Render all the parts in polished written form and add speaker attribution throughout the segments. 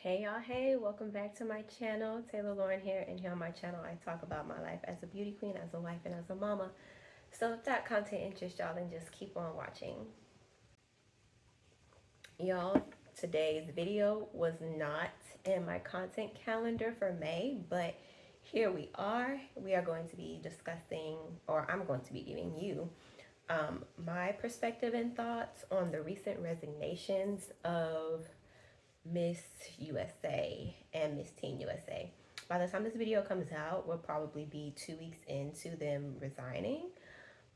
Speaker 1: Hey y'all, hey, welcome back to my channel. Taylor Lauren here, and here on my channel I talk about my life as a beauty queen, as a wife, and as a mama. So if that content interests y'all, then just keep on watching. Y'all, today's video was not in my content calendar for May, but here we are. We are going to be discussing, or I'm going to be giving you my perspective and thoughts on the recent resignations of Miss USA and Miss Teen USA. By the time this video comes out, we'll probably be 2 weeks into them resigning.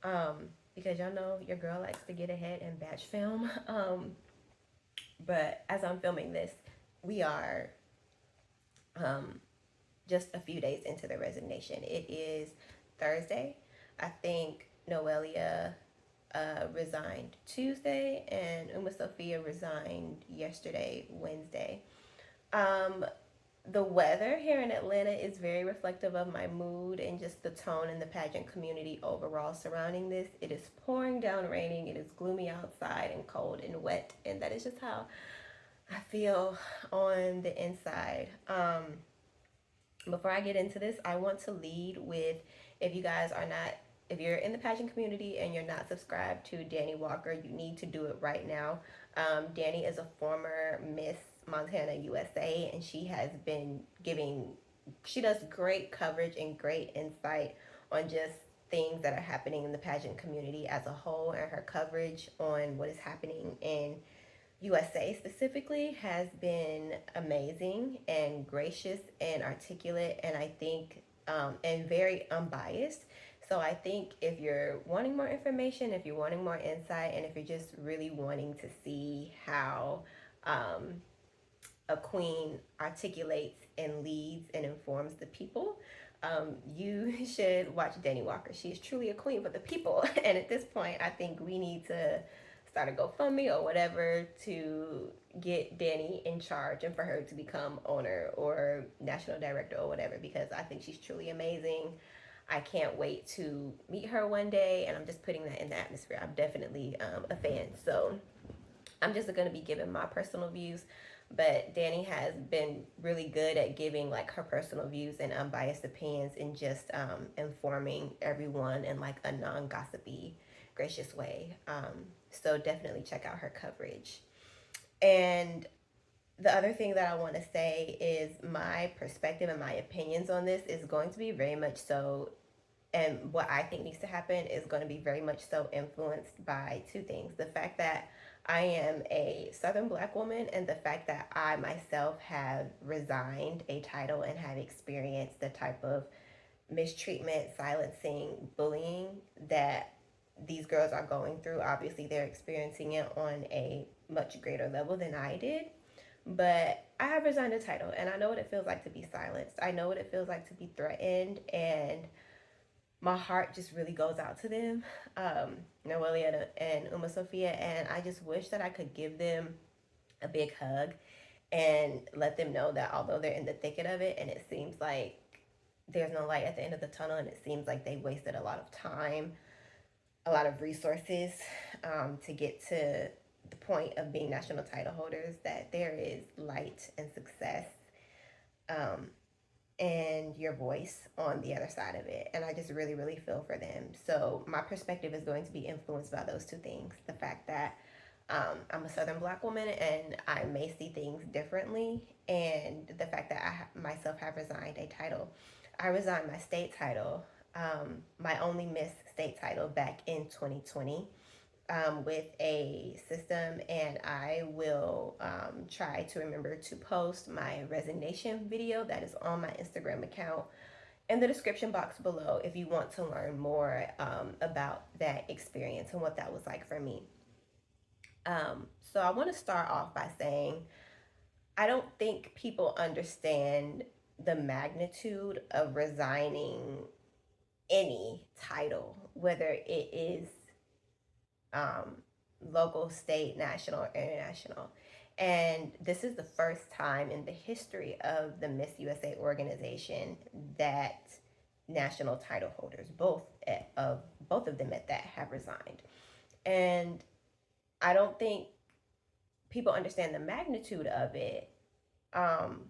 Speaker 1: Because y'all know your girl likes to get ahead and batch film. But as I'm filming this, we are just a few days into the resignation. It is Thursday. I think Noelia resigned Tuesday, and Uma Sophia resigned yesterday, Wednesday. The weather here in Atlanta is very reflective of my mood and just the tone in the pageant community overall surrounding this. It is pouring down raining, it is gloomy outside and cold and wet, and that is just how I feel on the inside. Before I get into this, I want to lead with, if you guys are not, if you're in the pageant community and you're not subscribed to Dani Walker, you need to do it right now. Dani is a former Miss Montana USA, and she has been she does great coverage and great insight on just things that are happening in the pageant community as a whole, and her coverage on what is happening in USA specifically has been amazing and gracious and articulate, and I think and very unbiased. So I think if you're wanting more information, if you're wanting more insight, and if you're just really wanting to see how a queen articulates and leads and informs the people, you should watch Dani Walker. She is truly a queen for the people. And at this point, I think we need to start a GoFundMe or whatever to get Dani in charge and for her to become owner or national director or whatever, because I think she's truly amazing. I can't wait to meet her one day, and I'm just putting that in the atmosphere. I'm definitely a fan. So I'm just going to be giving my personal views, but Dani has been really good at giving like her personal views and unbiased opinions and just informing everyone in like a non-gossipy, gracious way. So definitely check out her coverage. And the other thing that I want to say is my perspective and my opinions on this is going to be very much so, and what I think needs to happen is going to be very much so influenced by two things: the fact that I am a Southern Black woman, and the fact that I myself have resigned a title and have experienced the type of mistreatment, silencing, bullying that these girls are going through. Obviously, they're experiencing it on a much greater level than I did. But I have resigned a title, and I know what it feels like to be silenced. I know what it feels like to be threatened, and my heart just really goes out to them, Noelia and Uma Sophia, and I just wish that I could give them a big hug and let them know that although they're in the thicket of it and it seems like there's no light at the end of the tunnel, and it seems like they wasted a lot of time, a lot of resources to get to the point of being national title holders, that there is light and success and your voice on the other side of it. And I just really, really feel for them. So my perspective is going to be influenced by those two things: the fact that I'm a Southern Black woman and I may see things differently, and the fact that I myself have resigned a title. I resigned my state title, my only Miss state title, back in 2020. With a system, and I will try to remember to post my resignation video that is on my Instagram account in the description box below if you want to learn more about that experience and what that was like for me. So I want to start off by saying I don't think people understand the magnitude of resigning any title, whether it is local, state, national, or international. And this is the first time in the history of the Miss USA organization that national title holders, both of them at that, have resigned. And I don't think people understand the magnitude of it um,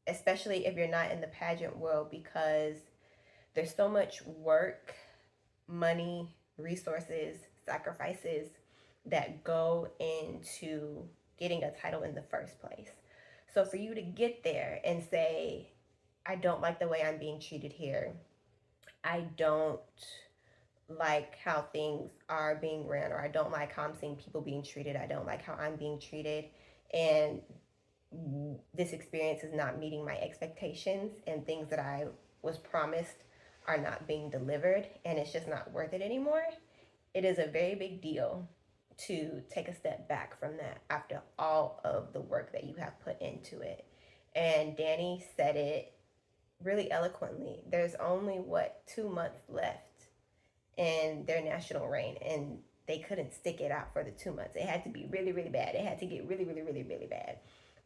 Speaker 1: especially if you're not in the pageant world, because there's so much work, money, resources, sacrifices that go into getting a title in the first place. So for you to get there and say, I don't like the way I'm being treated here, I don't like how things are being ran, or I don't like how I'm seeing people being treated, I don't like how I'm being treated, and this experience is not meeting my expectations, and things that I was promised are not being delivered, and it's just not worth it anymore. It is a very big deal to take a step back from that after all of the work that you have put into it. And Dani said it really eloquently. There's only, what, 2 months left in their national reign, and they couldn't stick it out for the 2 months. It had to be really, really bad. It had to get really, really, really, really bad.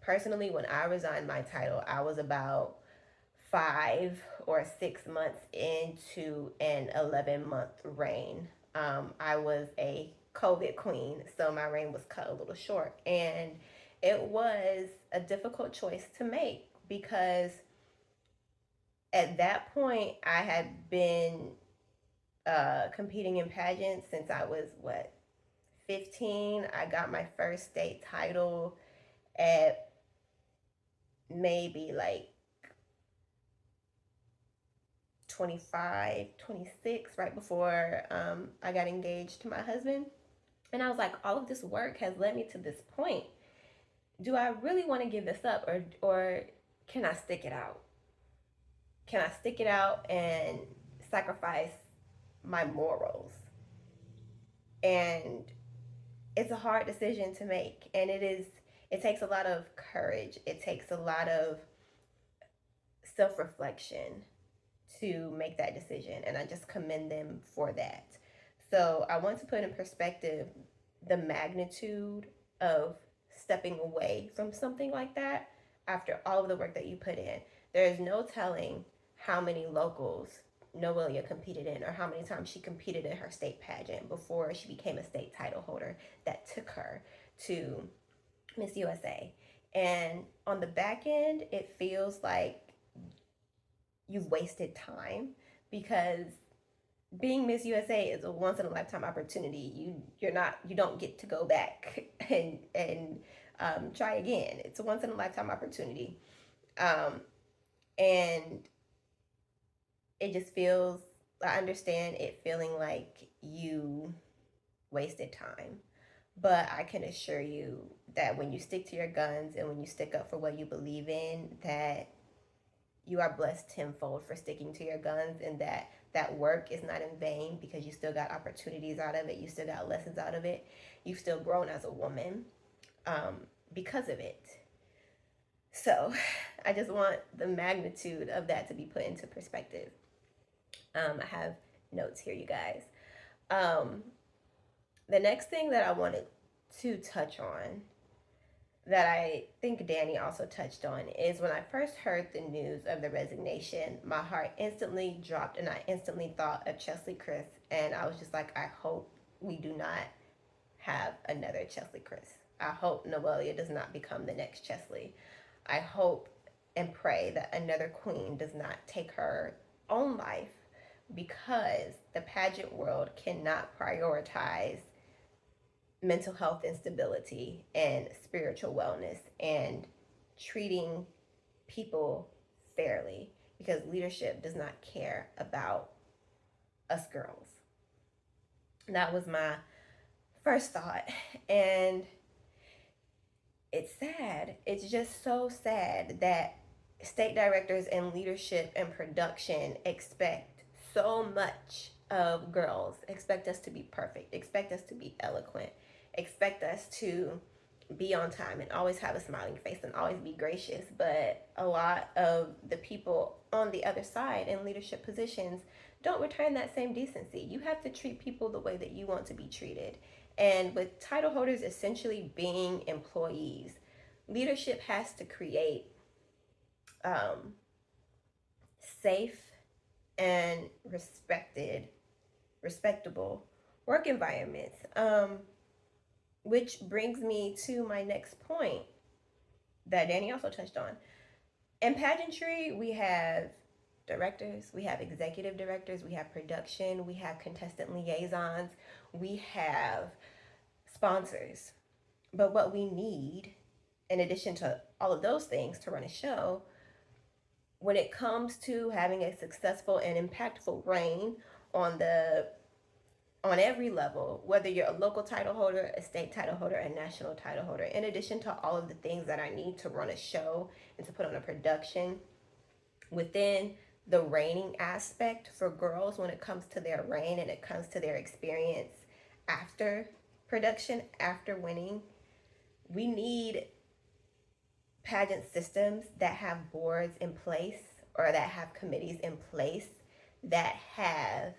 Speaker 1: Personally, when I resigned my title, I was about 5 or 6 months into an 11-month reign. I was a COVID queen, so my reign was cut a little short. And it was a difficult choice to make, because at that point, I had been competing in pageants since I was, what, 15. I got my first state title at maybe like 25, 26, right before I got engaged to my husband. And I was like, all of this work has led me to this point. Do I really want to give this up, or can I stick it out? Can I stick it out and sacrifice my morals? And it's a hard decision to make, and it takes a lot of courage. It takes a lot of self-reflection to make that decision, and I just commend them for that. So I want to put in perspective the magnitude of stepping away from something like that after all of the work that you put in. There is no telling how many locals Noelia competed in, or how many times she competed in her state pageant before she became a state title holder that took her to Miss USA. And on the back end, it feels like you've wasted time, because being Miss USA is a once in a lifetime opportunity. You don't get to go back and try again. It's a once in a lifetime opportunity, and it just feels. I understand it feeling like you wasted time, but I can assure you that when you stick to your guns and when you stick up for what you believe in, that you are blessed tenfold for sticking to your guns, and that work is not in vain, because you still got opportunities out of it. You still got lessons out of it. You've still grown as a woman because of it. So I just want the magnitude of that to be put into perspective. I have notes here, you guys. The next thing that I wanted to touch on, that I think Dani also touched on, is when I first heard the news of the resignation, my heart instantly dropped, and I instantly thought of Chesley Chris, and I was just like, I hope we do not have another Chesley Chris. I hope Noelia does not become the next Chesley. I hope and pray that another queen does not take her own life, because the pageant world cannot prioritize mental health instability and spiritual wellness and treating people fairly, because leadership does not care about us girls. That was my first thought. And it's sad. It's just so sad that state directors and leadership and production expect so much of girls, expect us to be perfect, expect us to be eloquent, expect us to be on time and always have a smiling face and always be gracious. But a lot of the people on the other side in leadership positions don't return that same decency. You have to treat people the way that you want to be treated. And with title holders essentially being employees, leadership has to create safe and respectable work environments. Which brings me to my next point. that Dani also touched on. In pageantry, we have directors, we have executive directors, we have production, we have contestant liaisons, we have sponsors. But what we need, in addition to all of those things to run a show, when it comes to having a successful and impactful reign on the on every level, whether you're a local title holder, a state title holder, a national title holder, in addition to all of the things that I need to run a show and to put on a production, within the reigning aspect for girls, when it comes to their reign and it comes to their experience after production, after winning, we need pageant systems that have boards in place or that have committees in place that have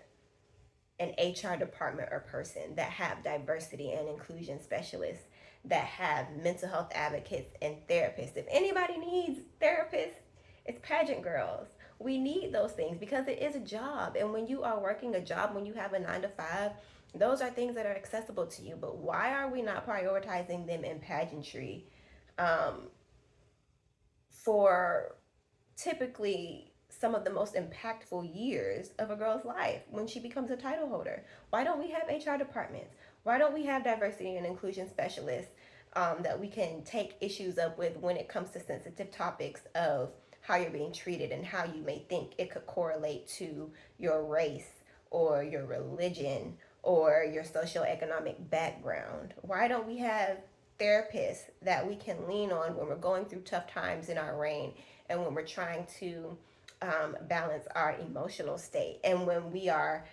Speaker 1: an HR department or person, that have diversity and inclusion specialists, that have mental health advocates and therapists. If anybody needs therapists, it's pageant girls. We need those things because it is a job. And when you are working a job, when you have a 9 to 5, those are things that are accessible to you. But why are we not prioritizing them in pageantry for typically some of the most impactful years of a girl's life when she becomes a title holder? Why don't we have HR departments? Why don't we have diversity and inclusion specialists that we can take issues up with when it comes to sensitive topics of how you're being treated and how you may think it could correlate to your race or your religion or your socioeconomic background? Why don't we have therapists that we can lean on when we're going through tough times in our reign and when we're trying to balance our emotional state and when we are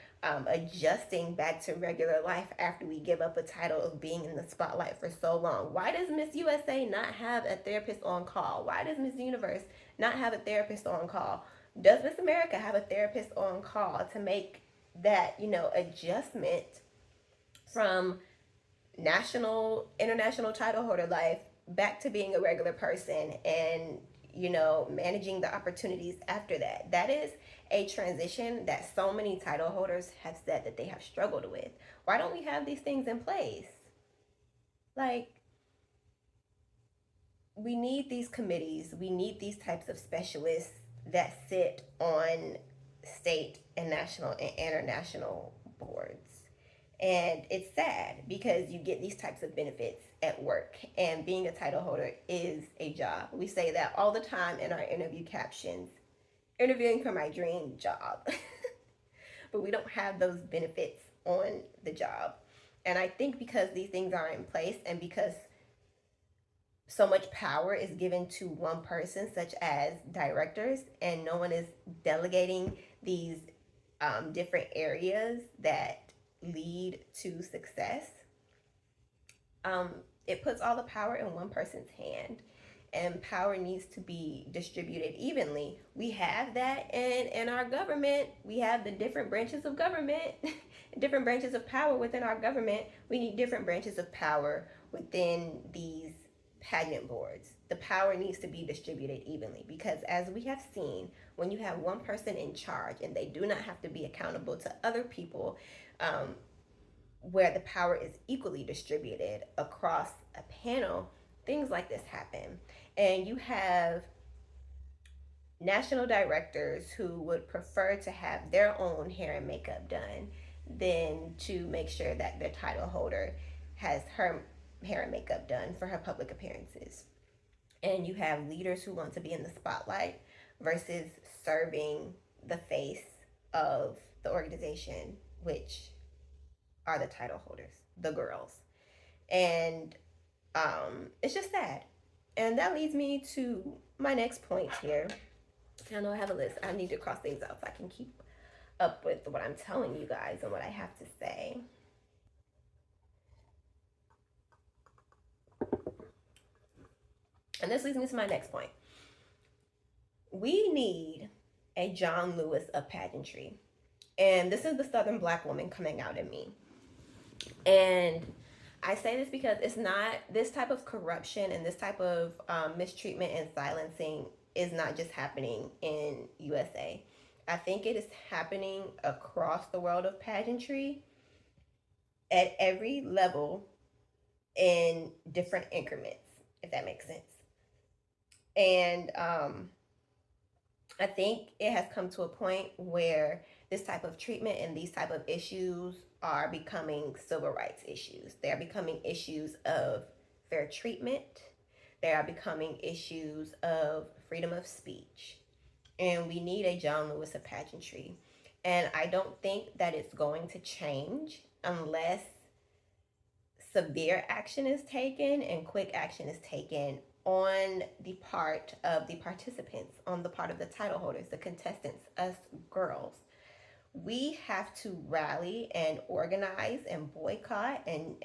Speaker 1: adjusting back to regular life after we give up a title of being in the spotlight for so long? Why does Miss USA not have a therapist on call? Why does Miss Universe not have a therapist on call? Does Miss America have a therapist on call to make that, adjustment from national, international title holder life back to being a regular person and, managing the opportunities after that? That is a transition that so many title holders have said that they have struggled with. Why don't we have these things in place? Like, we need these committees, we need these types of specialists that sit on state and national and international boards. And it's sad because you get these types of benefits at work, and being a title holder is a job. We say that all the time in our interview captions: interviewing for my dream job. But we don't have those benefits on the job. And I think because these things are in place and because so much power is given to one person, such as directors, and no one is delegating these different areas that lead to success, it puts all the power in one person's hand, and power needs to be distributed evenly. We have that in our government. We have the different branches of government, different branches of power within our government. We need different branches of power within these pageant boards. The power needs to be distributed evenly because, as we have seen, when you have one person in charge and they do not have to be accountable to other people, where the power is equally distributed across a panel, things like this happen. And you have national directors who would prefer to have their own hair and makeup done than to make sure that their title holder has her hair and makeup done for her public appearances. And you have leaders who want to be in the spotlight versus serving the face of the organization, which are the title holders, the girls. And it's just sad. And that leads me to my next point here. I know I have a list. I need to cross things out so I can keep up with what I'm telling you guys and what I have to say. And this leads me to my next point. We need a John Lewis of pageantry. And this is the Southern Black woman coming out in me. And I say this because it's not, this type of corruption and this type of mistreatment and silencing is not just happening in USA. I think it is happening across the world of pageantry at every level in different increments, if that makes sense. And I think it has come to a point where this type of treatment and these type of issues are becoming civil rights issues. They are becoming issues of fair treatment. They are becoming issues of freedom of speech. And we need a John Lewis of pageantry. And I don't think that it's going to change unless severe action is taken and quick action is taken on the part of the participants, on the part of the title holders, the contestants, us girls. We have to rally and organize and boycott and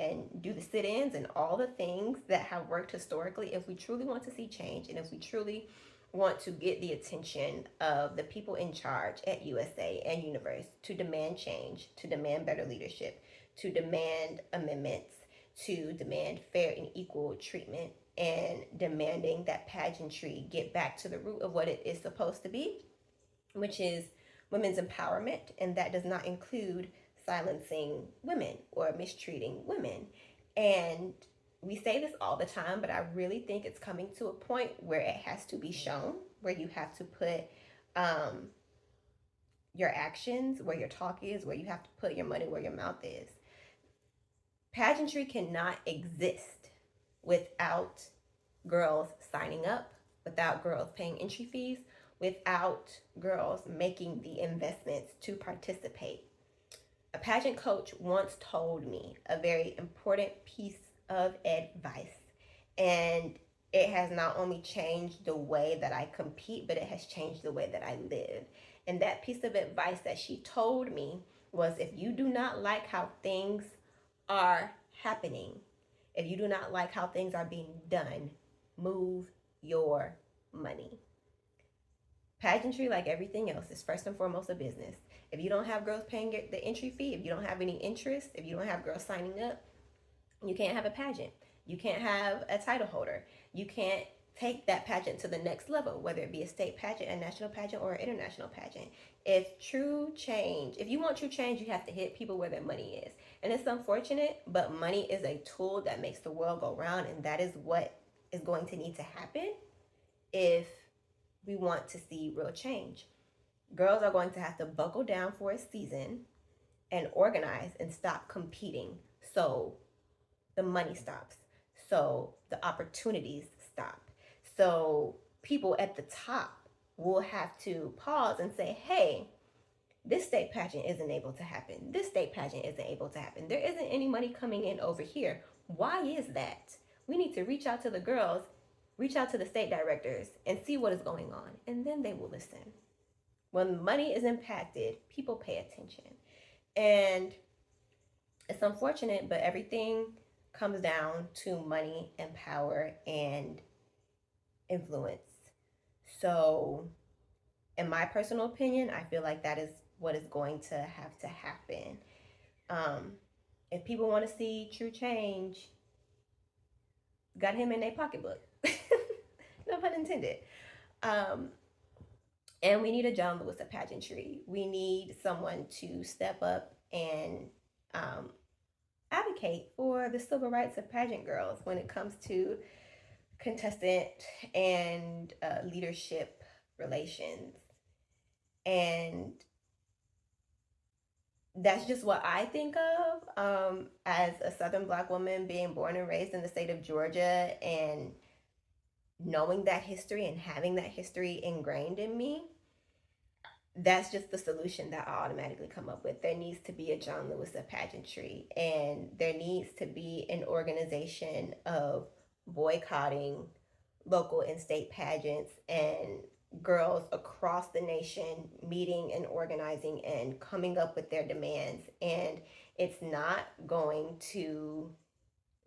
Speaker 1: do the sit-ins and all the things that have worked historically if we truly want to see change and if we truly want to get the attention of the people in charge at USA and Universe to demand change, to demand better leadership, to demand amendments, to demand fair and equal treatment, and demanding that pageantry get back to the root of what it is supposed to be, which is women's empowerment. And that does not include silencing women or mistreating women. And we say this all the time, but I really think it's coming to a point where it has to be shown, where you have to put your actions where your talk is, where you have to put your money where your mouth is. Pageantry cannot exist without girls signing up, without girls paying entry fees, without girls making the investments to participate. A pageant coach once told me a very important piece of advice, and it has not only changed the way that I compete, but it has changed the way that I live. And that piece of advice that she told me was, if you do not like how things are happening, if you do not like how things are being done, move your money. Pageantry, like everything else, is first and foremost a business. If you don't have girls paying the entry fee, if you don't have any interest, if you don't have girls signing up, you can't have a pageant. You can't have a title holder. You can't take that pageant to the next level, whether it be a state pageant, a national pageant, or an international pageant. If you want true change, you have to hit people where their money is. And it's unfortunate, but money is a tool that makes the world go round, and that is what is going to need to happen if we want to see real change. Girls are going to have to buckle down for a season and organize and stop competing, so the money stops, so the opportunities stop, so people at the top will have to pause and say, hey, this state pageant isn't able to happen. This state pageant isn't able to happen. There isn't any money coming in over here. Why is that? We need to reach out to the girls, reach out to the state directors, and see what is going on. And then they will listen. When money is impacted, people pay attention. And it's unfortunate, but everything comes down to money and power and influence. So, in my personal opinion, I feel like that is what is going to have to happen. If people want to see true change, got him in their pocketbook. No pun intended. And we need a John Lewis of pageantry. We need someone to step up and advocate for the civil rights of pageant girls when it comes to contestant and leadership relations. And that's just what I think of as a Southern Black woman being born and raised in the state of Georgia, and knowing that history and having that history ingrained in me. That's just the solution that I automatically come up with. There needs to be a John Lewis of pageantry, and there needs to be an organization of boycotting local and state pageants, and girls across the nation meeting and organizing and coming up with their demands. And it's not going to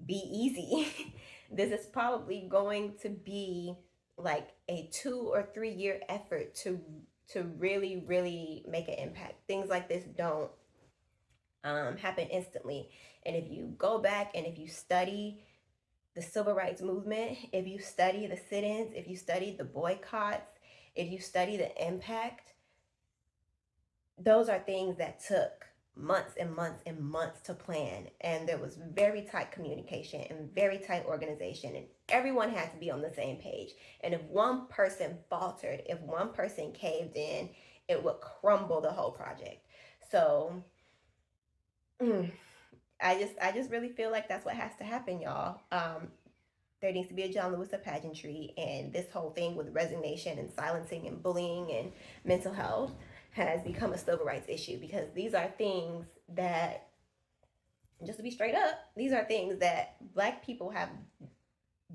Speaker 1: be easy. This is probably going to be like a 2 or 3 year effort to really make an impact. Things like this don't happen instantly. And if you go back and if you study the civil rights movement, if you study the sit-ins, if you study the boycotts, if you study the impact, those are things that took months and months and months to plan. And there was very tight communication and very tight organization. And everyone had to be on the same page. And if one person faltered, if one person caved in, it would crumble the whole project. So I just really feel like that's what has to happen, y'all. There needs to be a John Lewis of pageantry, and this whole thing with resignation and silencing and bullying and mental health has become a civil rights issue, because these are things that, just to be straight up, these are things that Black people have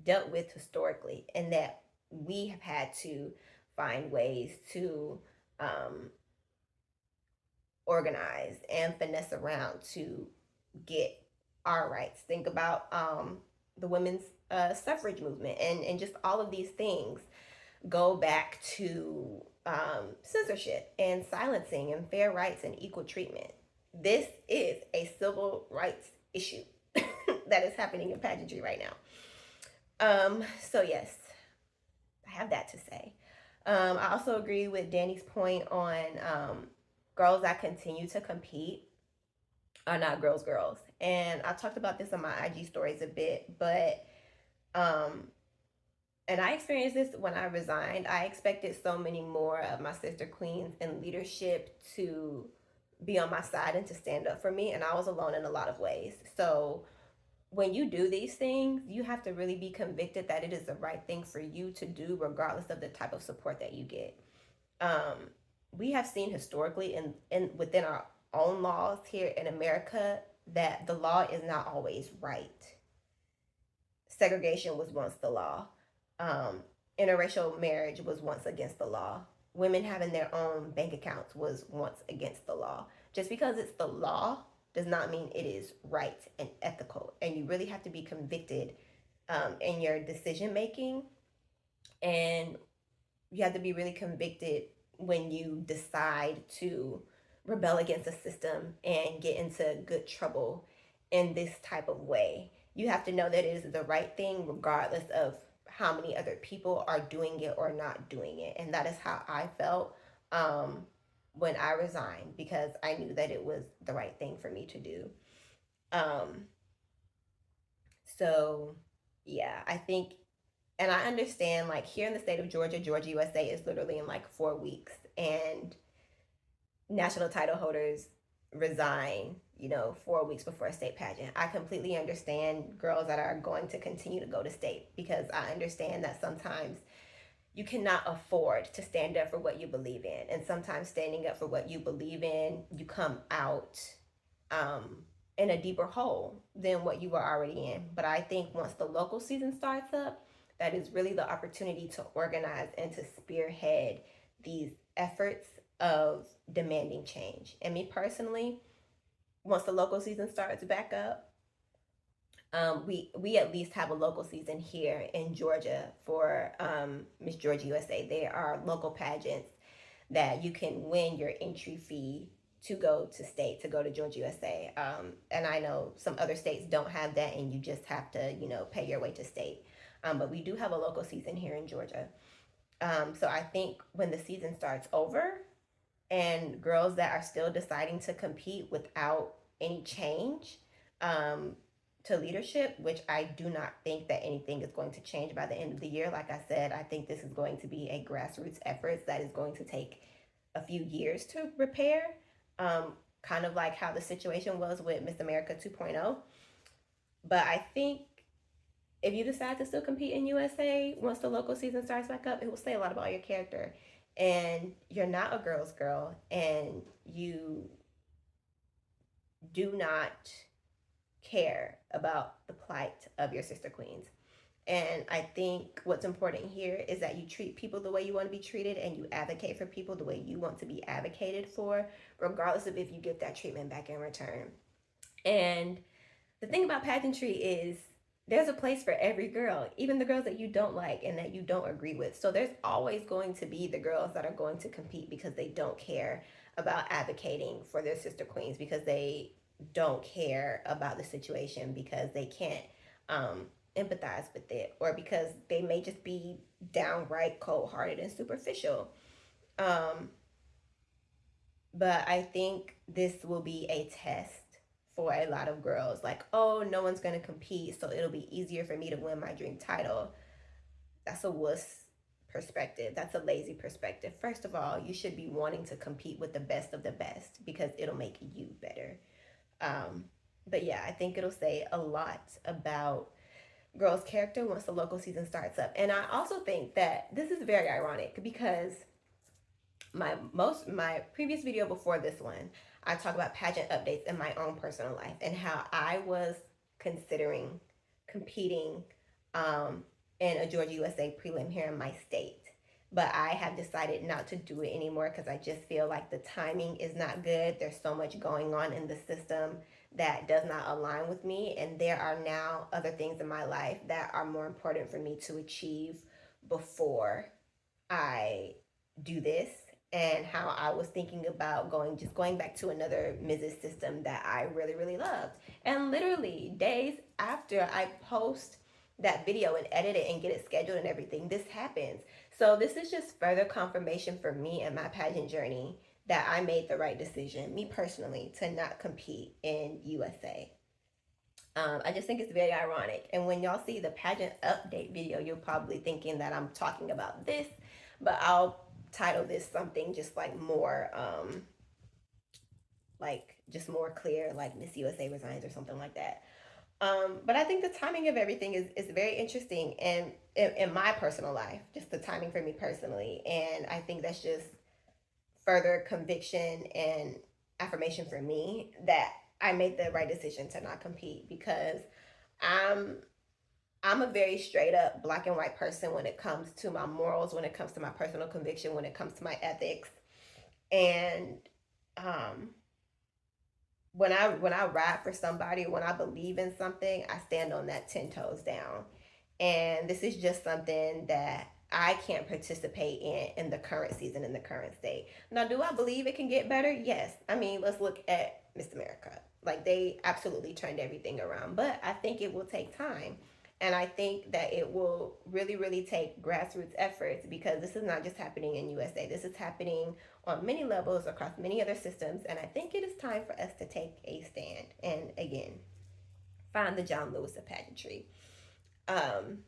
Speaker 1: dealt with historically, and that we have had to find ways to um, organize and finesse around to get our rights. Think about the women's suffrage movement, and just all of these things go back to censorship and silencing and fair rights and equal treatment. This is a civil rights issue that is happening in pageantry right now. So yes, I have that to say. I also agree with Dani's point on girls that continue to compete are not girls. And I talked about this on my IG stories a bit, but um, and I experienced this when I resigned. I expected so many more of my sister queens in leadership to be on my side and to stand up for me, and I was alone in a lot of ways. So when you do these things, you have to really be convicted that it is the right thing for you to do, regardless of the type of support that you get. Um, we have seen historically in within our own laws here in America that the law is not always right. Segregation was once the law. Um, Interracial marriage was once against the law. Women having their own bank accounts was once against the law. Just because it's the law does not mean it is right and ethical. And you really have to be convicted in your decision making. And you have to be really convicted when you decide to rebel against a system and get into good trouble in this type of way. You have to know that it is the right thing regardless of how many other people are doing it or not doing it. And that is how I felt when I resigned, because I knew that it was the right thing for me to do. Um, so, yeah, I think, and I understand, like, here in the state of Georgia, Georgia USA is literally in like 4 weeks, and national title holders resign, 4 weeks before a state pageant. I completely understand girls that are going to continue to go to state, because I understand that sometimes you cannot afford to stand up for what you believe in. And sometimes standing up for what you believe in, you come out in a deeper hole than what you were already in. But I think once the local season starts up, that is really the opportunity to organize and to spearhead these efforts of demanding change. And me personally, once the local season starts back up, we at least have a local season here in Georgia for Miss Georgia USA. There are local pageants that you can win your entry fee to go to state, to go to Georgia USA. And I know some other states don't have that, and you just have to, pay your way to state. But we do have a local season here in Georgia. So I think when the season starts over, and girls that are still deciding to compete without any change to leadership, which I do not think that anything is going to change by the end of the year. Like I said, I think this is going to be a grassroots effort that is going to take a few years to repair, kind of like how the situation was with Miss America 2.0. But I think if you decide to still compete in USA, once the local season starts back up, it will say a lot about your character. And you're not a girl's girl, and you do not care about the plight of your sister queens. And I think what's important here is that you treat people the way you want to be treated, and you advocate for people the way you want to be advocated for, regardless of if you get that treatment back in return. And the thing about pageantry is there's a place for every girl, even the girls that you don't like and that you don't agree with. So there's always going to be the girls that are going to compete because they don't care about advocating for their sister queens, because they don't care about the situation, because they can't empathize with it, or because they may just be downright cold-hearted and superficial. But I think this will be a test for a lot of girls. Like, oh, no one's going to compete, so it'll be easier for me to win my dream title. That's a wuss perspective. That's a lazy perspective. First of all, you should be wanting to compete with the best of the best because it'll make you better. Um, but yeah, I think it'll say a lot about girl's character once the local season starts up. And I also think that this is very ironic because my previous video before this one, I talk about pageant updates in my own personal life and how I was considering competing in a Georgia USA prelim here in my state. But I have decided not to do it anymore because I just feel like the timing is not good. There's so much going on in the system that does not align with me. And there are now other things in my life that are more important for me to achieve before I do this. And how I was thinking about going back to another Mrs. system that I really, really loved. And literally days after I post that video and edit it and get it scheduled and everything, this happens. So this is just further confirmation for me and my pageant journey that I made the right decision, me personally, to not compete in USA. I just think it's very ironic. And when y'all see the pageant update video, you're probably thinking that I'm talking about this, but I'll title this something just like more, like just more clear, like Miss USA Resigns or something like that. But I think the timing of everything is very interesting and in my personal life, just the timing for me personally. And I think that's just further conviction and affirmation for me that I made the right decision to not compete because I'm I'm a very straight up black and white person when it comes to my morals, when it comes to my personal conviction, when it comes to my ethics. And um when I ride for somebody, when I believe in something, I stand on that 10 toes down. And this is just something that I can't participate in the current season, in the current state. Now, do I believe it can get better? Yes. I mean, let's look at Miss America. Like, they absolutely turned everything around, but I think it will take time. And I think that it will really, really take grassroots efforts because this is not just happening in USA. This is happening on many levels across many other systems. And I think it is time for us to take a stand and, again, find the John Lewis of pageantry. Um,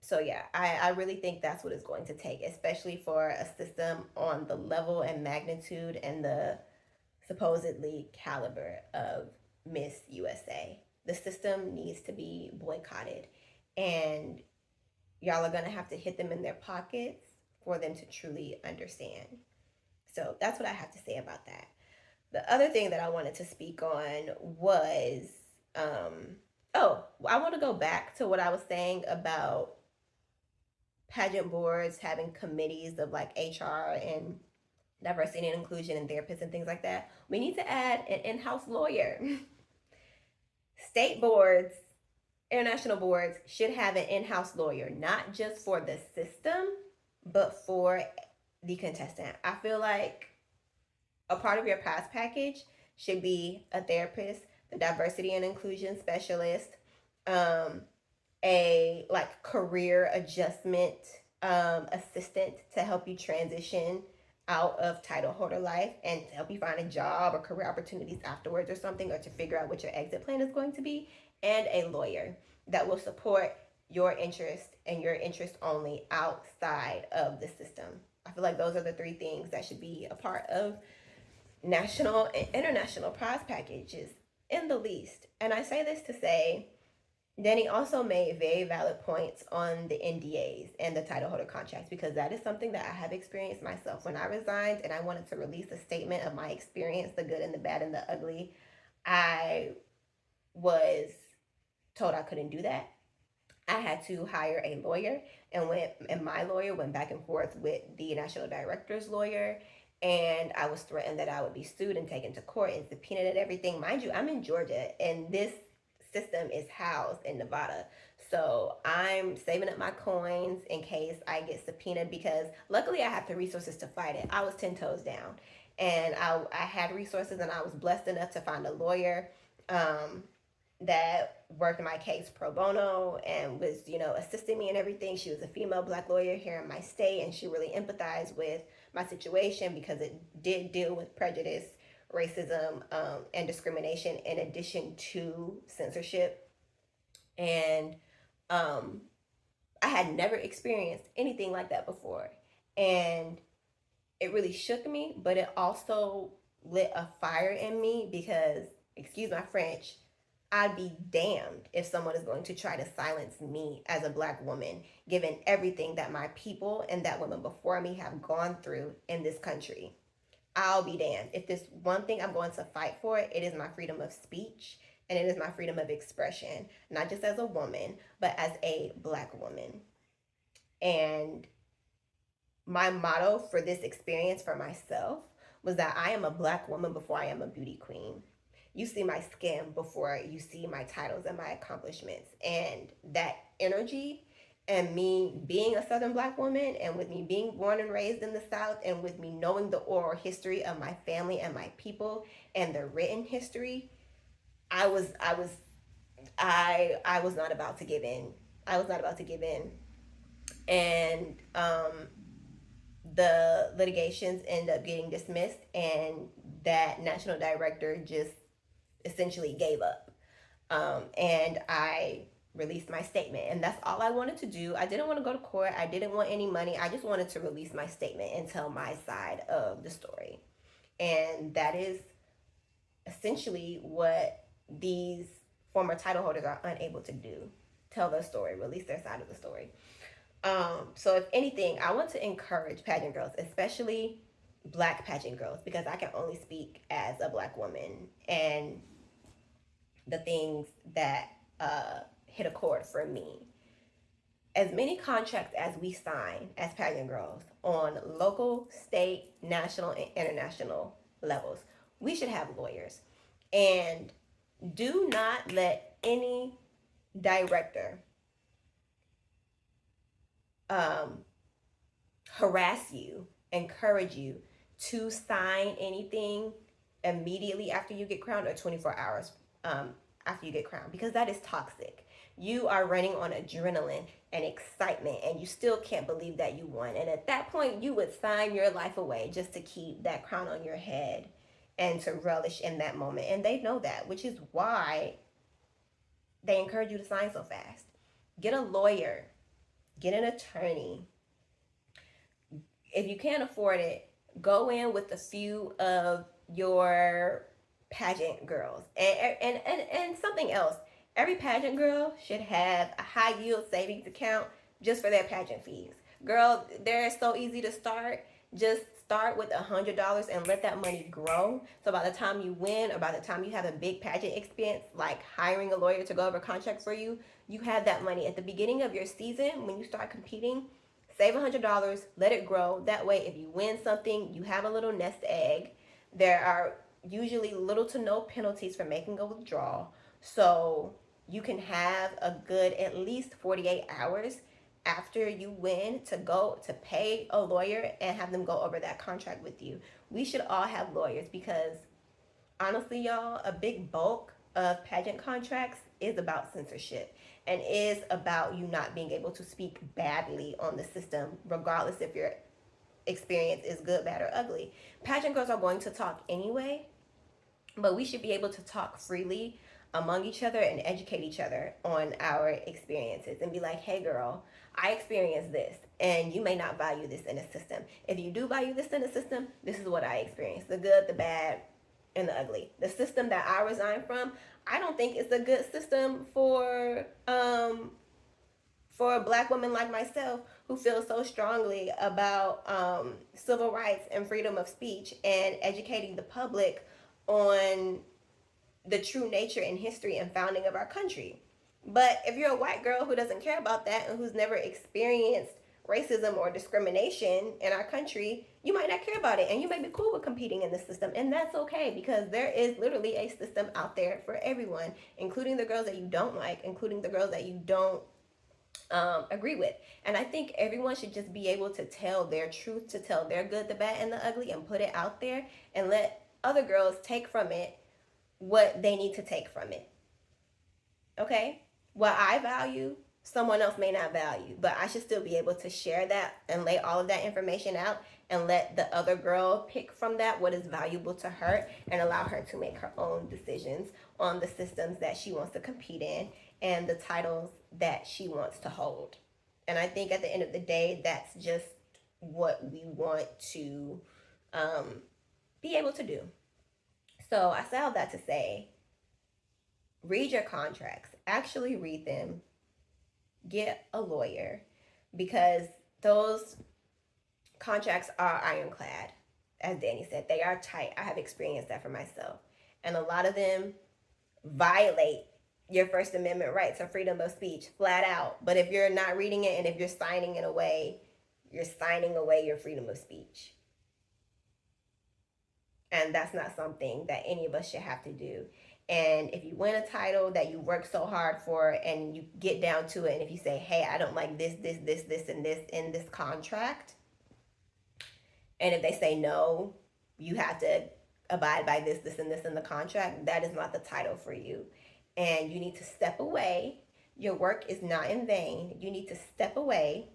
Speaker 1: so yeah, I really think that's what it's going to take, especially for a system on the level and magnitude and the supposedly caliber of Miss USA. The system needs to be boycotted, and y'all are gonna have to hit them in their pockets for them to truly understand. So that's what I have to say about that. The other thing that I wanted to speak on was, I want to go back to what I was saying about pageant boards having committees of like HR and diversity and inclusion and therapists and things like that. We need to add an in-house lawyer. State boards, international boards should have an in-house lawyer, not just for the system, but for the contestant. I feel like a part of your pass package should be a therapist, the diversity and inclusion specialist, a like career adjustment assistant to help you transition out of title holder life and to help you find a job or career opportunities afterwards or something, or to figure out what your exit plan is going to be, and a lawyer that will support your interest and your interest only outside of the system. I feel like those are the three things that should be a part of national and international prize packages in the least. And I say this to say, Dani also made very valid points on the NDAs and the title holder contracts because that is something that I have experienced myself. When I resigned and I wanted to release a statement of my experience, the good and the bad and the ugly, I was told I couldn't do that. I had to hire a lawyer, and my lawyer went back and forth with the national director's lawyer, and I was threatened that I would be sued and taken to court and subpoenaed and everything. Mind you, I'm in Georgia, and this system is housed in Nevada. So I'm saving up my coins in case I get subpoenaed because luckily I have the resources to fight it. I was 10 toes down, and I had resources, and I was blessed enough to find a lawyer that worked my case pro bono and was, assisting me and everything. She was a female black lawyer here in my state, and she really empathized with my situation because it did deal with prejudice, racism and discrimination in addition to censorship. And um, I had never experienced anything like that before. And it really shook me, but it also lit a fire in me because, excuse my French, I'd be damned if someone is going to try to silence me as a black woman, given everything that my people and that women before me have gone through in this country. I'll be damned. If there's one thing I'm going to fight for, it is my freedom of speech and it is my freedom of expression, not just as a woman, but as a black woman. And my motto for this experience for myself was that I am a black woman before I am a beauty queen. You see my skin before you see my titles and my accomplishments. And that energy and me being a Southern black woman and with me being born and raised in the South and with me knowing the oral history of my family and my people and the written history, I was not about to give in. I was not about to give in. And the litigations end up getting dismissed, and that national director just essentially gave up. And I released my statement, and that's all I wanted to do. I didn't want to go to court. I didn't want any money. I just wanted to release my statement and tell my side of the story. And that is essentially what these former title holders are unable to do: tell their story, release their side of the story. So if anything, I want to encourage pageant girls, especially black pageant girls, because I can only speak as a black woman and the things that hit a chord for me. As many contracts as we sign as pageant girls on local, state, national, and international levels, we should have lawyers. And do not let any director harass you, encourage you to sign anything immediately after you get crowned or 24 hours after you get crowned, because that is toxic. You are running on adrenaline and excitement, and you still can't believe that you won. And at that point, you would sign your life away just to keep that crown on your head and to relish in that moment. And they know that, which is why they encourage you to sign so fast. Get a lawyer, get an attorney. If you can't afford it, go in with a few of your pageant girls. And something else. Every pageant girl should have a high yield savings account just for their pageant fees. Girl, they're so easy to start. Just start with $100 and let that money grow. So by the time you win, or by the time you have a big pageant expense, like hiring a lawyer to go over contracts for you, you have that money at the beginning of your season. When you start competing, save $100, let it grow. That way, if you win something, you have a little nest egg. There are usually little to no penalties for making a withdrawal. So you can have a good at least 48 hours after you win to go to pay a lawyer and have them go over that contract with you. We should all have lawyers, because honestly, y'all, a big bulk of pageant contracts is about censorship and is about you not being able to speak badly on the system, regardless if your experience is good, bad, or ugly. Pageant girls are going to talk anyway, but we should be able to talk freely among each other and educate each other on our experiences and be like, hey girl, I experienced this, and you may not value this in a system. If you do value this in a system, this is what I experienced: the good, the bad, and the ugly. The system that I resigned from, I don't think it's a good system for a black woman like myself who feels so strongly about civil rights and freedom of speech and educating the public on the true nature and history and founding of our country. But if you're a white girl who doesn't care about that and who's never experienced racism or discrimination in our country, you might not care about it, and you may be cool with competing in this system, and that's okay, because there is literally a system out there for everyone, including the girls that you don't like, including the girls that you don't agree with. And I think everyone should just be able to tell their truth, to tell their good, the bad, and the ugly, and put it out there and let other girls take from it what they need to take from it. Okay? What I value someone else may not value, but I should still be able to share that and lay all of that information out and let the other girl pick from that what is valuable to her and allow her to make her own decisions on the systems that she wants to compete in and the titles that she wants to hold. And I think at the end of the day, that's just what we want to be able to do. So I say all that to say, read your contracts, actually read them, get a lawyer, because those contracts are ironclad. As Dani said, they are tight. I have experienced that for myself. And a lot of them violate your First Amendment rights or freedom of speech flat out. But if you're not reading it and if you're signing it away, you're signing away your freedom of speech. And that's not something that any of us should have to do. And if you win a title that you work so hard for and you get down to it, and if you say, hey, I don't like this, and this in this contract, and if they say no, you have to abide by this, and this in the contract, that is not the title for you. And you need to step away. Your work is not in vain. You need to step away.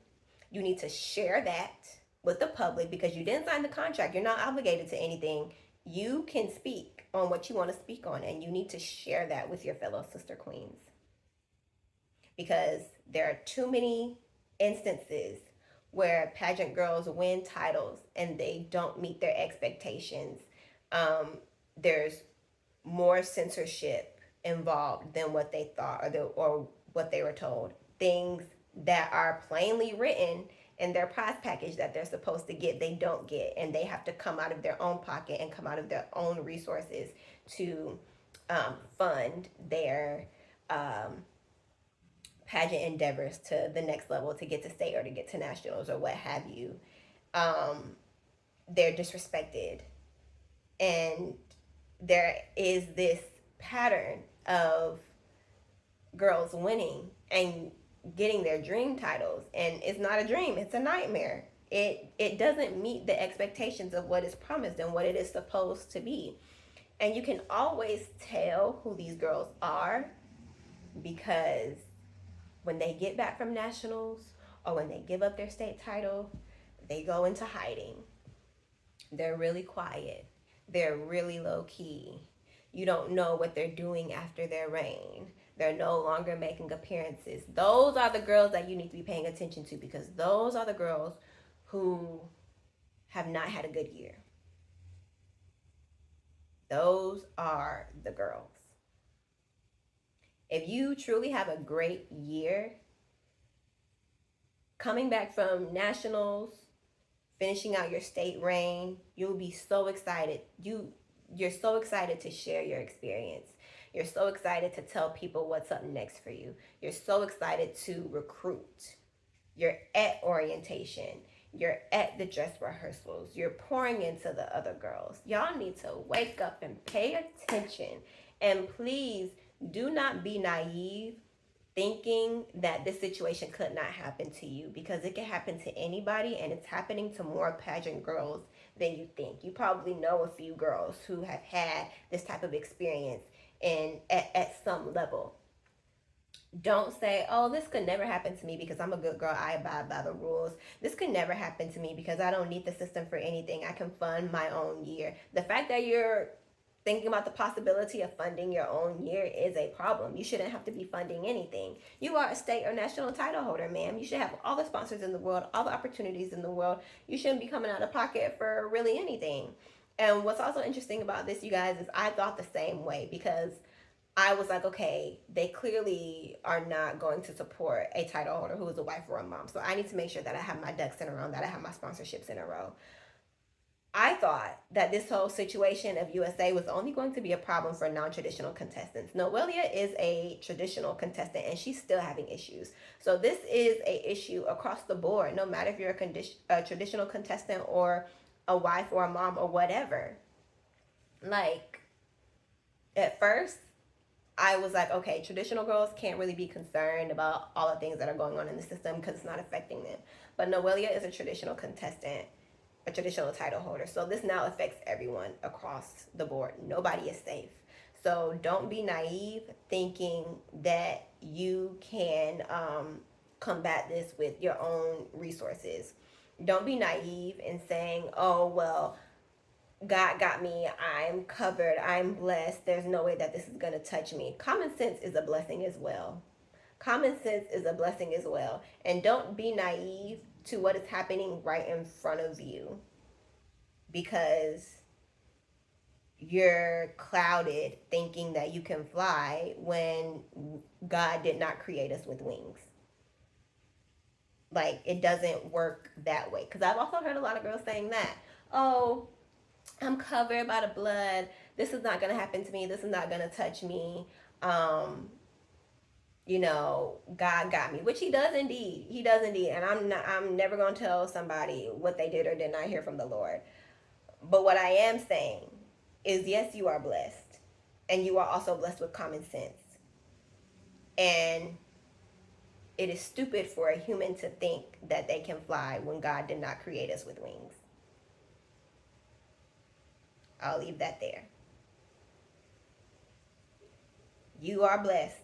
Speaker 1: You need to share that with the public because you didn't sign the contract. You're not obligated to anything. You can speak on what you want to speak on, and you need to share that with your fellow sister queens. Because there are too many instances where pageant girls win titles and they don't meet their expectations. There's more censorship involved than what they thought or what they were told. Things that are plainly written in their prize package that they're supposed to get, they don't get, and they have to come out of their own pocket and come out of their own resources to fund their pageant endeavors to the next level, to get to state or to get to nationals or what have you. They're disrespected, and there is this pattern of girls winning and getting their dream titles, and it's not a dream, it's a nightmare. It doesn't meet the expectations of what is promised and what it is supposed to be. And you can always tell who these girls are because when they get back from nationals or when they give up their state title, they go into hiding. They're really quiet. They're really low key. You don't know what they're doing after their reign. They're no longer making appearances. Those are the girls that you need to be paying attention to because those are the girls who have not had a good year. Those are the girls. If you truly have a great year, coming back from nationals, finishing out your state reign, you'll be so excited. You're so excited to share your experience. You're so excited to tell people what's up next for you. You're so excited to recruit. You're at orientation. You're at the dress rehearsals. You're pouring into the other girls. Y'all need to wake up and pay attention. And please do not be naive thinking that this situation could not happen to you, because it can happen to anybody, and it's happening to more pageant girls than you think. You probably know a few girls who have had this type of experience at some level. Don't say, oh, this could never happen to me because I'm a good girl, I abide by the rules. This could never happen to me because I don't need the system for anything. I can fund my own year. The fact that you're thinking about the possibility of funding your own year is a problem. You shouldn't have to be funding anything. You are a state or national title holder, ma'am. You should have all the sponsors in the world, all the opportunities in the world. You shouldn't be coming out of pocket for really anything. And what's also interesting about this, you guys, is I thought the same way, because I was like, okay, they clearly are not going to support a title holder who is a wife or a mom. So I need to make sure that I have my ducks in a row, that I have my sponsorships in a row. I thought that this whole situation of USA was only going to be a problem for non-traditional contestants. Noelia is a traditional contestant and she's still having issues. So this is a issue across the board, no matter if you're a traditional contestant or a wife or a mom or whatever. Like, at first, I was like, okay, traditional girls can't really be concerned about all the things that are going on in the system because it's not affecting them. But Noelia is a traditional contestant, a traditional title holder. So this now affects everyone across the board. Nobody is safe. So don't be naive thinking that you can combat this with your own resources. Don't be naive in saying, oh, well, God got me. I'm covered. I'm blessed. There's no way that this is going to touch me. Common sense is a blessing as well. Common sense is a blessing as well. And don't be naive to what is happening right in front of you because you're clouded thinking that you can fly when God did not create us with wings. Like, it doesn't work that way. Because I've also heard a lot of girls saying that, oh, I'm covered by the blood. This is not going to happen to me. This is not going to touch me. Um, God got me, which he does indeed. He does indeed. And I'm never going to tell somebody what they did or did not hear from the Lord. But what I am saying is, yes, you are blessed. And you are also blessed with common sense. And it is stupid for a human to think that they can fly when God did not create us with wings. I'll leave that there. You are blessed,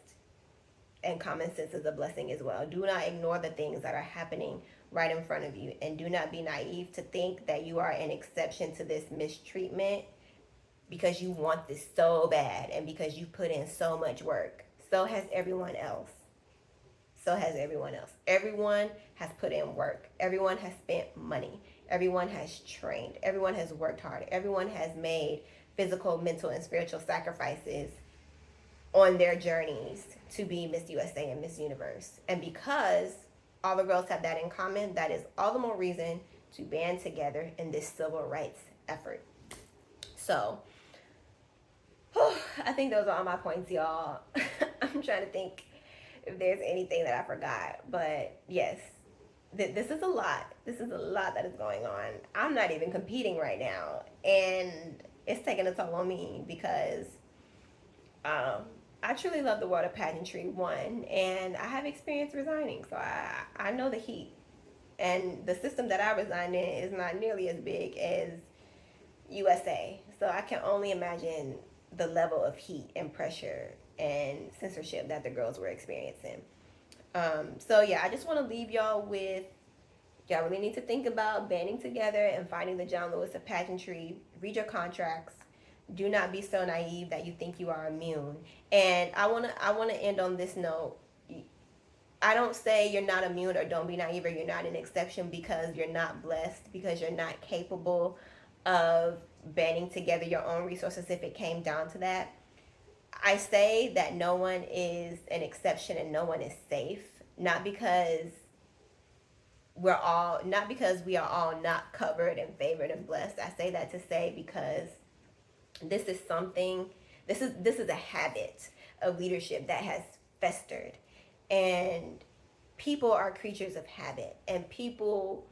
Speaker 1: and common sense is a blessing as well. Do not ignore the things that are happening right in front of you, and do not be naive to think that you are an exception to this mistreatment because you want this so bad and because you put in so much work. So has everyone else. So has everyone else. Everyone has put in work. Everyone has spent money. Everyone has trained. Everyone has worked hard. Everyone has made physical, mental, and spiritual sacrifices on their journeys to be Miss USA and Miss Universe. And because all the girls have that in common, that is all the more reason to band together in this civil rights effort. So, I think those are all my points, y'all. I'm trying to think if there's anything that I forgot. But yes, this is a lot. This is a lot that is going on. I'm not even competing right now. And it's taking a toll on me because I truly love the world of pageantry, one. And I have experience resigning. So I know the heat. And the system that I resigned in is not nearly as big as USA. So I can only imagine the level of heat and pressure and censorship that the girls were experiencing. So yeah, I just want to leave y'all with, y'all really need to think about banding together and finding the John Lewis of pageantry. Read your contracts. Do not be so naive that you think you are immune. And I wanna end on this note. I don't say you're not immune or don't be naive or you're not an exception because you're not blessed, because you're not capable of banding together your own resources if it came down to that. I say that no one is an exception and no one is safe, not because we are all not covered and favored and blessed. I say that to say because this is something, this is a habit of leadership that has festered. And people are creatures of habit, and people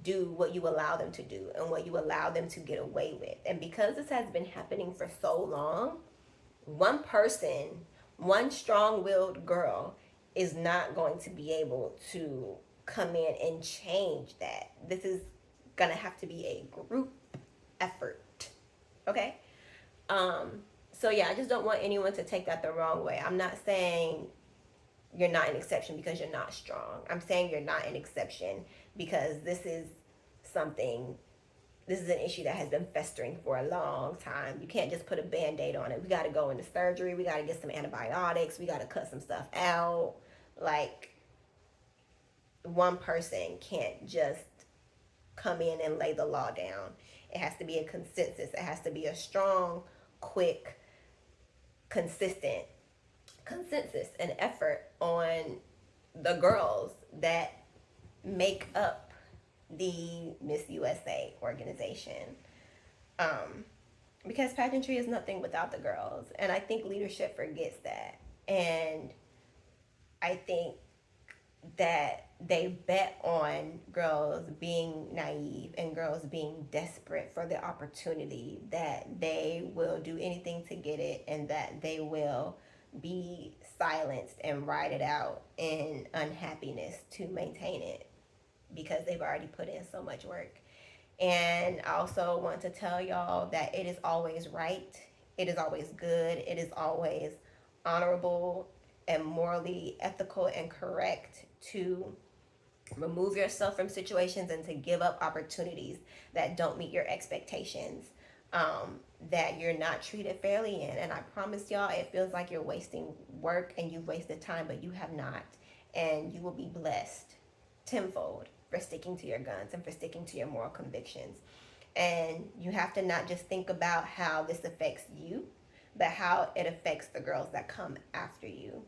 Speaker 1: do what you allow them to do and what you allow them to get away with. And because this has been happening for so long, one person, one strong-willed girl is not going to be able to come in and change that. This is gonna have to be a group effort. Okay? So yeah, I just don't want anyone to take that the wrong way. I'm not saying you're not an exception because you're not strong. I'm saying you're not an exception because this is an issue that has been festering for a long time. You can't just put a band-aid on it. We got to go into surgery. We got to get some antibiotics. We got to cut some stuff out. Like, one person can't just come in and lay the law down. It has to be a consensus. It has to be a strong, quick, consistent consensus and effort on the girls that make up the Miss USA organization. Because pageantry is nothing without the girls. And I think leadership forgets that. And I think that they bet on girls being naive and girls being desperate for the opportunity, that they will do anything to get it and that they will be silenced and ride it out in unhappiness to maintain it because they've already put in so much work. And I also want to tell y'all that it is always right It is always good. It is always honorable and morally ethical and correct to remove yourself from situations and to give up opportunities that don't meet your expectations, that you're not treated fairly in. And I promise y'all, it feels like you're wasting work and you've wasted time, but you have not. And you will be blessed tenfold for sticking to your guns and for sticking to your moral convictions. And you have to not just think about how this affects you, but how it affects the girls that come after you.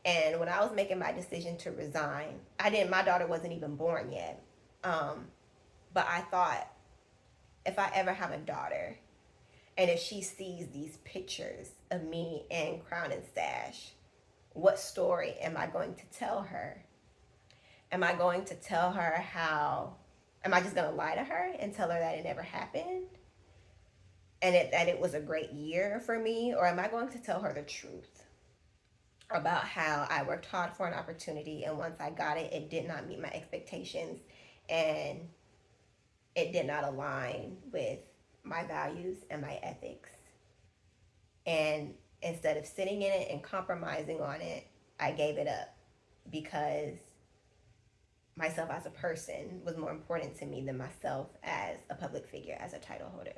Speaker 1: And when I was making my decision to resign, my daughter wasn't even born yet. But I thought, if I ever have a daughter, and if she sees these pictures of me in Crown and Sash, what story am I going to tell her? Am I going to tell her how, am I just going to lie to her and tell her that it never happened? And that it was a great year for me? Or am I going to tell her the truth about how I worked hard for an opportunity, and once I got it, it did not meet my expectations, and it did not align with my values and my ethics. And instead of sitting in it and compromising on it, I gave it up because myself as a person was more important to me than myself as a public figure, as a title holder.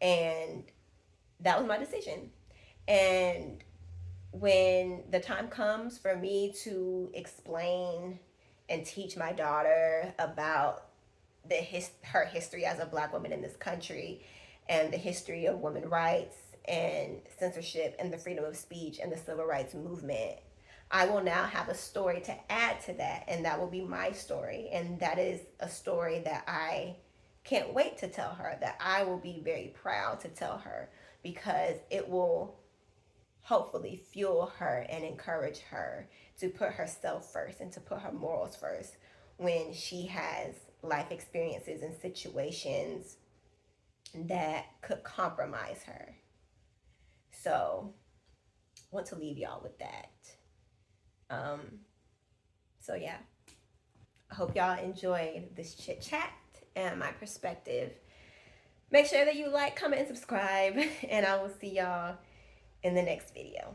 Speaker 1: And that was my decision. And when the time comes for me to explain and teach my daughter about her history as a Black woman in this country, and the history of women's rights and censorship and the freedom of speech and the civil rights movement, I will now have a story to add to that, and that will be my story. And that is a story that I can't wait to tell her, that I will be very proud to tell her, because it will hopefully fuel her and encourage her to put herself first and to put her morals first when she has life experiences and situations that could compromise her. So I want to leave y'all with that. So yeah, I hope y'all enjoyed this chit chat and my perspective. Make sure that you like, comment, and subscribe, and I will see y'all in the next video.